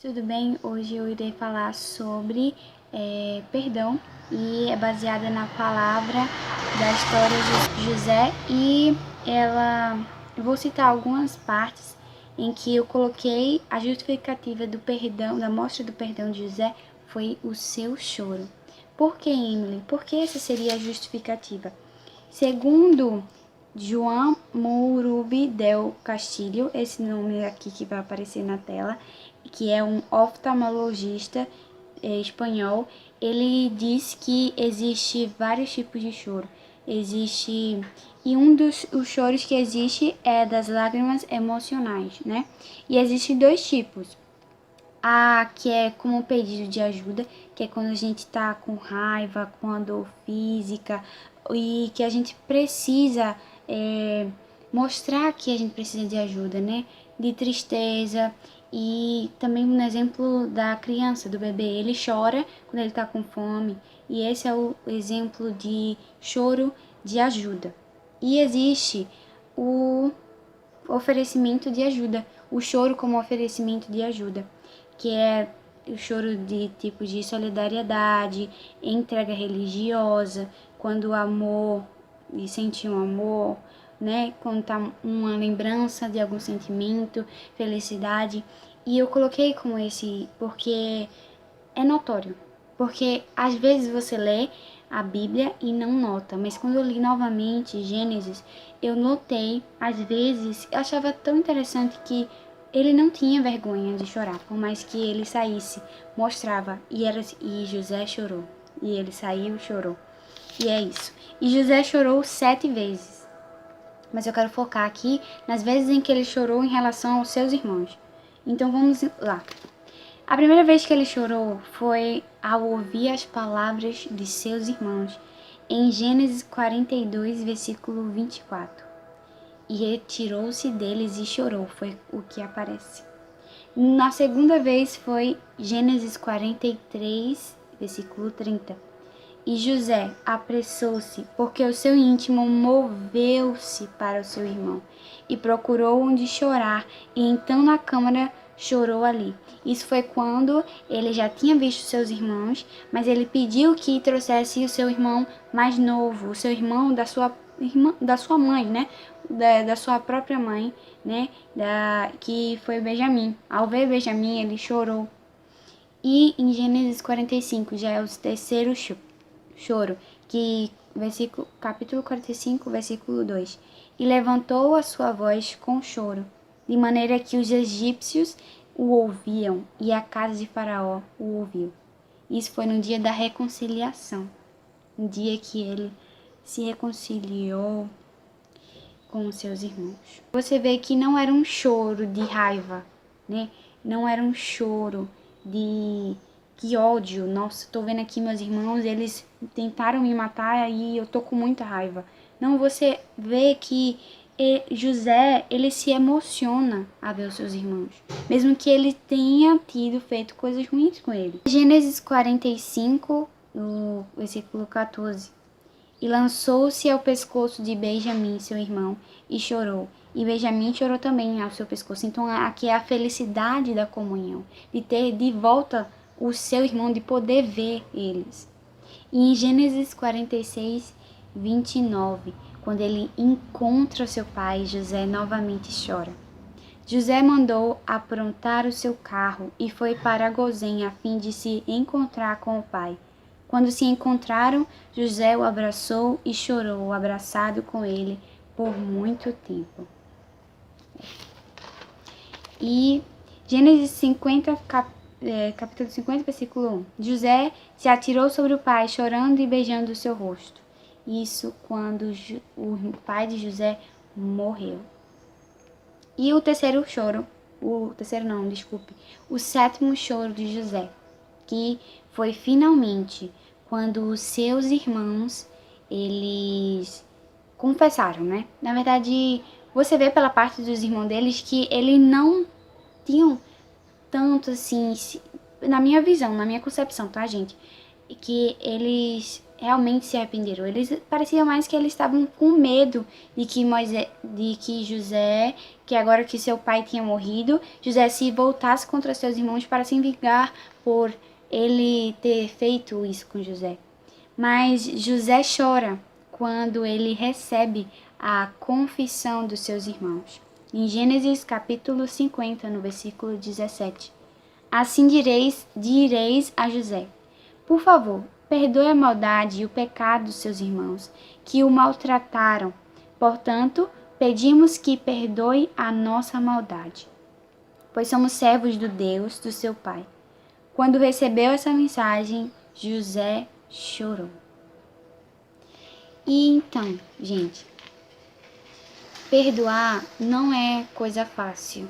Tudo bem? Hoje eu irei falar sobre perdão e é baseada na palavra da história de José e eu vou citar algumas partes em que eu coloquei a justificativa do perdão, da mostra do perdão de José foi o seu choro. Por que, Emily? Por que essa seria a justificativa? Segundo João Murubi del Castillo, esse nome aqui que vai aparecer na tela, que é um oftalmologista espanhol, ele diz que existe vários tipos de choro. E um dos os choros que existe é das lágrimas emocionais, né? E existem dois tipos. A que é como um pedido de ajuda, que é quando a gente tá com raiva, com a dor física e que a gente precisa mostrar que a gente precisa de ajuda, né? De tristeza. E também um exemplo da criança, do bebê, ele chora quando ele tá com fome. E esse é o exemplo de choro de ajuda. E existe o oferecimento de ajuda, o choro como oferecimento de ajuda, que é o choro de tipo de solidariedade, entrega religiosa, quando o amor, e sentir um amor, né, quando tá uma lembrança de algum sentimento, felicidade. E eu coloquei como esse porque é notório, porque às vezes você lê a Bíblia e não nota, mas quando eu li novamente Gênesis, eu notei, às vezes, eu achava tão interessante que ele não tinha vergonha de chorar, por mais que ele saísse, mostrava, e José chorou, e ele saiu e chorou, e é isso. E José chorou 7 vezes, mas eu quero focar aqui nas vezes em que ele chorou em relação aos seus irmãos. Então vamos lá. A primeira vez que ele chorou foi ao ouvir as palavras de seus irmãos, em Gênesis 42, versículo 24. E retirou-se deles e chorou, foi o que aparece. Na segunda vez foi Gênesis 43, versículo 30. E José apressou-se, porque o seu íntimo moveu-se para o seu irmão, e procurou onde chorar, e então na câmara chorou ali. Isso foi quando ele já tinha visto seus irmãos, mas ele pediu que trouxesse o seu irmão mais novo, o seu irmão da sua irmã, da sua mãe, né? Da sua própria mãe, né? Que foi Benjamim. Ao ver Benjamim, ele chorou. E em Gênesis 45 já é o terceiro choro, que capítulo 45, versículo 2. E levantou a sua voz com choro, de maneira que os egípcios o ouviam e a casa de Faraó o ouviu. Isso foi no dia da reconciliação, no dia que ele se reconciliou com os seus irmãos. Você vê que não era um choro de raiva, né? Não era um choro de que ódio. Nossa, tô vendo aqui meus irmãos, eles tentaram me matar e eu tô com muita raiva. Não, você vê que José, ele se emociona a ver os seus irmãos, mesmo que ele tenha feito coisas ruins com ele. Gênesis 45, no versículo 14. E lançou-se ao pescoço de Benjamim, seu irmão, e chorou. E Benjamim chorou também ao seu pescoço. Então aqui é a felicidade da comunhão, de ter de volta o seu irmão, de poder ver eles. E em Gênesis 46, 29, quando ele encontra seu pai, José novamente chora. José mandou aprontar o seu carro e foi para Gozém a fim de se encontrar com o pai. Quando se encontraram, José o abraçou e chorou, abraçado com ele por muito tempo. E Gênesis 50, capítulo 50, versículo 1. José se atirou sobre o pai, chorando e beijando o seu rosto. Isso quando o pai de José morreu. E o terceiro choro, o sétimo choro de José, que foi finalmente quando os seus irmãos, eles confessaram, né? Na verdade, você vê pela parte dos irmãos deles que eles não tinham tanto assim, na minha visão, na minha concepção, tá, gente? Que eles realmente se arrependeram. Eles parecia mais que eles estavam com medo de que José, que agora que seu pai tinha morrido, José se voltasse contra seus irmãos para se vingar por ele ter feito isso com José. Mas José chora quando ele recebe a confissão dos seus irmãos. Em Gênesis capítulo 50, no versículo 17. Assim direis a José: por favor, perdoe a maldade e o pecado dos seus irmãos, que o maltrataram. Portanto, pedimos que perdoe a nossa maldade, pois somos servos do Deus do seu pai. Quando recebeu essa mensagem, José chorou. E então, gente, perdoar não é coisa fácil.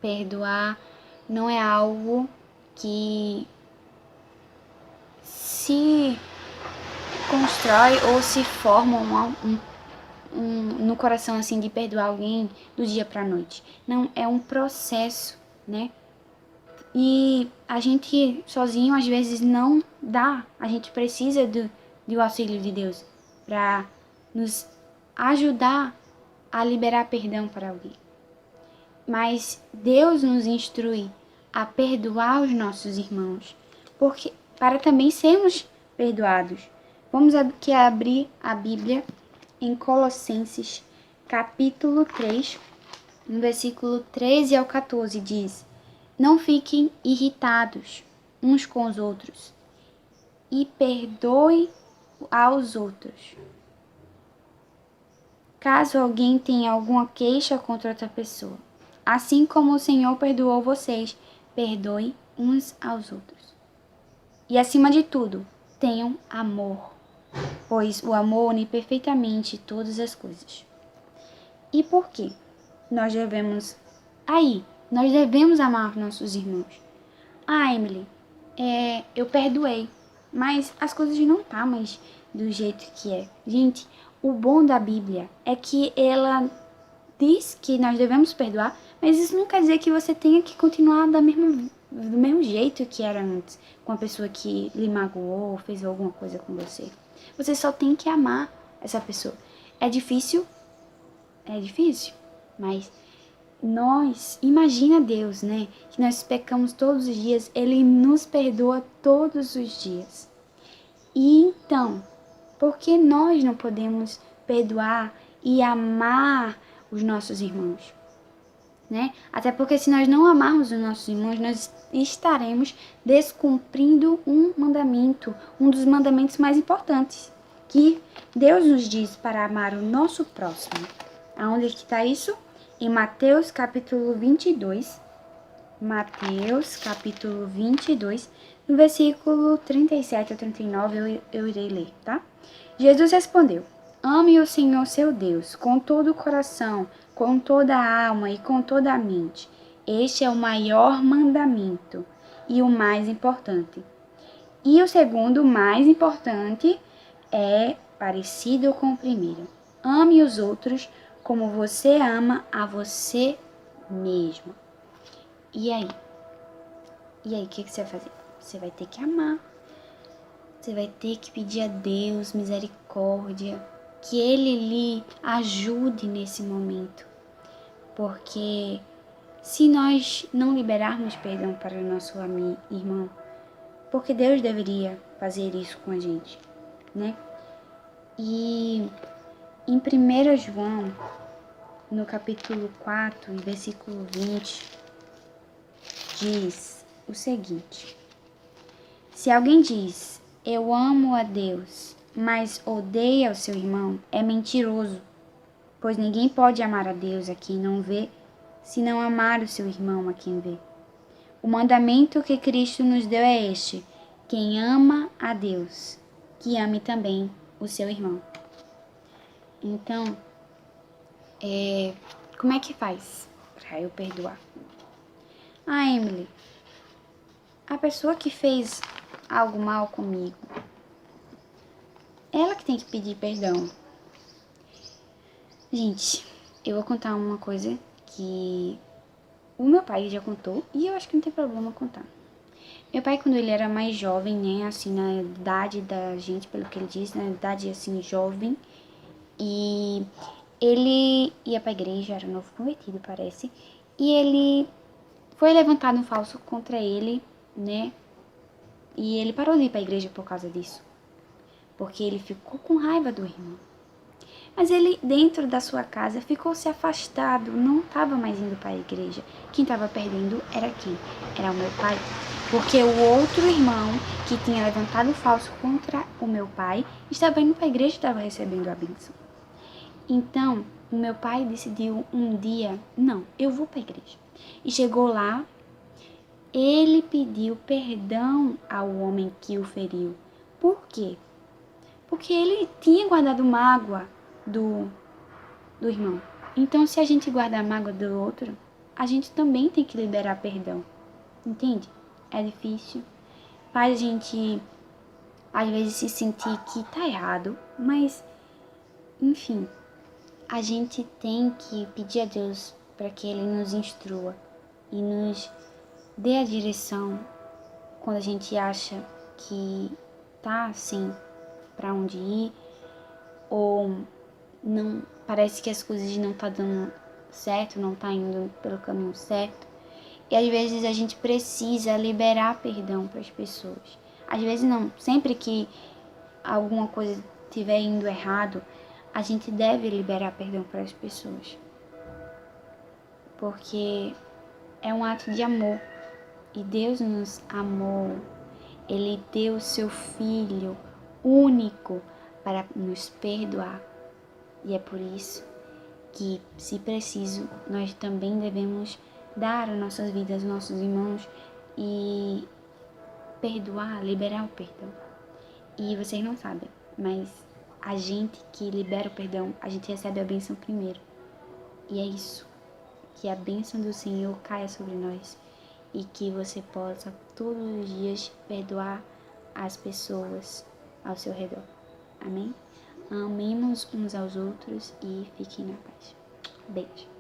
Perdoar não é algo que se constrói ou se forma no coração assim de perdoar alguém do dia para a noite. Não, é um processo, né? E a gente sozinho às vezes não dá. A gente precisa do auxílio de Deus para nos ajudar a liberar perdão para alguém. Mas Deus nos instrui a perdoar os nossos irmãos, porque para também sermos perdoados. Vamos aqui abrir a Bíblia em Colossenses, capítulo 3, no versículo 13 ao 14, diz: não fiquem irritados uns com os outros e perdoe aos outros. Caso alguém tenha alguma queixa contra outra pessoa, assim como o Senhor perdoou vocês, perdoe uns aos outros. E acima de tudo, tenham amor, pois o amor une perfeitamente todas as coisas. E por quê? Nós devemos amar nossos irmãos. Emily, eu perdoei, mas as coisas não estão mais do jeito que é. Gente, o bom da Bíblia é que ela diz que nós devemos perdoar, mas isso não quer dizer que você tenha que continuar do mesmo jeito que era antes, com a pessoa que lhe magoou ou fez alguma coisa com você. Você só tem que amar essa pessoa. É difícil, mas imagina Deus, né? Que nós pecamos todos os dias, Ele nos perdoa todos os dias. E então, por que nós não podemos perdoar e amar os nossos irmãos? Né? Até porque se nós não amarmos os nossos irmãos, nós estaremos descumprindo um mandamento, um dos mandamentos mais importantes, que Deus nos diz para amar o nosso próximo. Aonde é que está isso? Em Mateus capítulo 22. Mateus capítulo 22, no versículo 37 a 39 eu irei ler, tá? Jesus respondeu: ame o Senhor seu Deus com todo o coração, com toda a alma e com toda a mente. Este é o maior mandamento e o mais importante. E o segundo, mais importante, é parecido com o primeiro. Ame os outros como você ama a você mesmo. E aí? O que você vai fazer? Você vai ter que amar. Você vai ter que pedir a Deus misericórdia, que Ele lhe ajude nesse momento. Porque se nós não liberarmos perdão para o nosso irmão, porque Deus deveria fazer isso com a gente, né? E em 1 João, no capítulo 4, versículo 20, diz o seguinte: se alguém diz, eu amo a Deus, mas odeia o seu irmão, é mentiroso, pois ninguém pode amar a Deus a quem não vê, se não amar o seu irmão a quem vê. O mandamento que Cristo nos deu é este: quem ama a Deus, que ame também o seu irmão. Então, como é que faz para eu perdoar? Emily, a pessoa que fez algo mal comigo, ela que tem que pedir perdão. Gente, eu vou contar uma coisa que o meu pai já contou e eu acho que não tem problema contar. Meu pai, quando ele era mais jovem, né, assim, na idade da gente, pelo que ele diz, na idade, assim, jovem, e ele ia pra igreja, era novo convertido, parece, e ele foi levantado um falso contra ele, né, e ele parou de ir pra igreja por causa disso, porque ele ficou com raiva do irmão. Mas ele, dentro da sua casa, ficou se afastado, não estava mais indo para a igreja. Quem estava perdendo era quem? Era o meu pai. Porque o outro irmão, que tinha levantado falso contra o meu pai, estava indo para a igreja e estava recebendo a bênção. Então, o meu pai decidiu um dia, não, eu vou para a igreja. E chegou lá, ele pediu perdão ao homem que o feriu. Por quê? Porque ele tinha guardado mágoa do irmão. Então, se a gente guarda a mágoa do outro, a gente também tem que liberar perdão. Entende? É difícil. Faz a gente, às vezes, se sentir que tá errado. Mas, enfim, a gente tem que pedir a Deus para que Ele nos instrua e nos dê a direção quando a gente acha que tá assim para onde ir ou não parece que as coisas não tá dando certo, não tá indo pelo caminho certo. E às vezes a gente precisa liberar perdão para as pessoas. Às vezes não, sempre que alguma coisa estiver indo errado, a gente deve liberar perdão para as pessoas. Porque é um ato de amor. E Deus nos amou. Ele deu o seu Filho único para nos perdoar. E é por isso que, se preciso, nós também devemos dar as nossas vidas aos nossos irmãos e perdoar, liberar o perdão. E vocês não sabem, mas a gente que libera o perdão, a gente recebe a bênção primeiro. E é isso, que a bênção do Senhor caia sobre nós e que você possa todos os dias perdoar as pessoas ao seu redor. Amém? Amemos uns aos outros e fiquem na paz. Beijo.